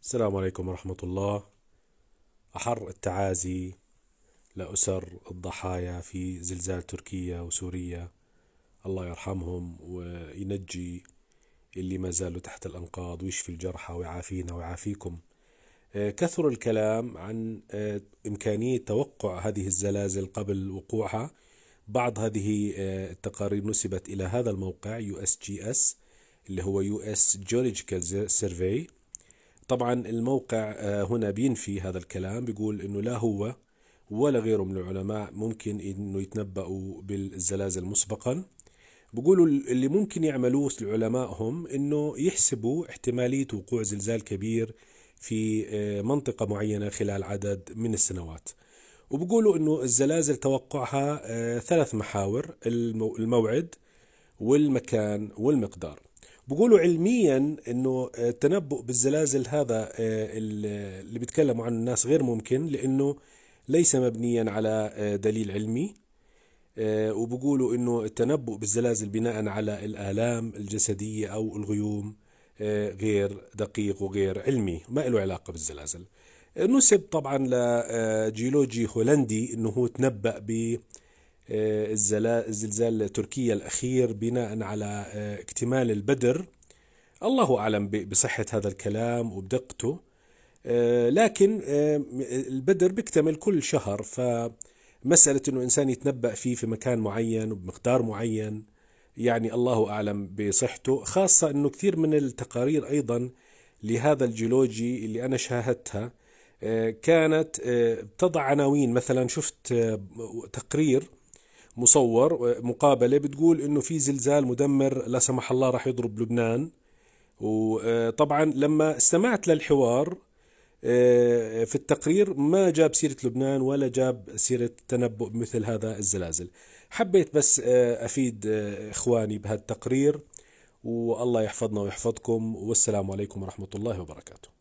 السلام عليكم ورحمة الله. أحر التعازي لأسر الضحايا في زلزال تركيا وسوريا. الله يرحمهم وينجي اللي ما زالوا تحت الأنقاض ويشفي الجرحى ويعافينا ويعافيكم. كثر الكلام عن إمكانية توقع هذه الزلازل قبل وقوعها. بعض هذه التقارير نسبت إلى هذا الموقع USGS اللي هو US Geological Survey. طبعا الموقع هنا بينفي هذا الكلام، بيقول انه لا هو ولا غيره من العلماء ممكن انه يتنبأوا بالزلازل مسبقا. بيقولوا اللي ممكن يعملوه العلماء هم انه يحسبوا احتمالية وقوع زلزال كبير في منطقة معينة خلال عدد من السنوات. وبيقولوا انه الزلازل توقعها ثلاث محاور: الموعد والمكان والمقدار. بقولوا علميا انه التنبؤ بالزلازل هذا اللي بيتكلموا عنه الناس غير ممكن، لانه ليس مبنيا على دليل علمي. وبقولوا انه التنبؤ بالزلازل بناء على الآلام الجسدية او الغيوم غير دقيق وغير علمي، ما له علاقة بالزلازل. نسب طبعا لجيولوجي هولندي انه هو تنبأ ب الزلزال تركيا الأخير بناء على اكتمال البدر. الله أعلم بصحة هذا الكلام وبدقته، لكن البدر بيكتمل كل شهر، فمسألة أنه إنسان يتنبأ فيه في مكان معين وبمقدار معين يعني الله أعلم بصحته. خاصة أنه كثير من التقارير أيضا لهذا الجيولوجي اللي أنا شاهدتها كانت تضع عناوين. مثلا شفت تقرير مصور مقابلة بتقول انه في زلزال مدمر لا سمح الله راح يضرب لبنان. وطبعا لما استمعت للحوار في التقرير ما جاب سيرة لبنان ولا جاب سيرة تنبؤ بمثل هذا الزلازل. حبيت بس أفيد إخواني بهذا التقرير، والله يحفظنا ويحفظكم، والسلام عليكم ورحمة الله وبركاته.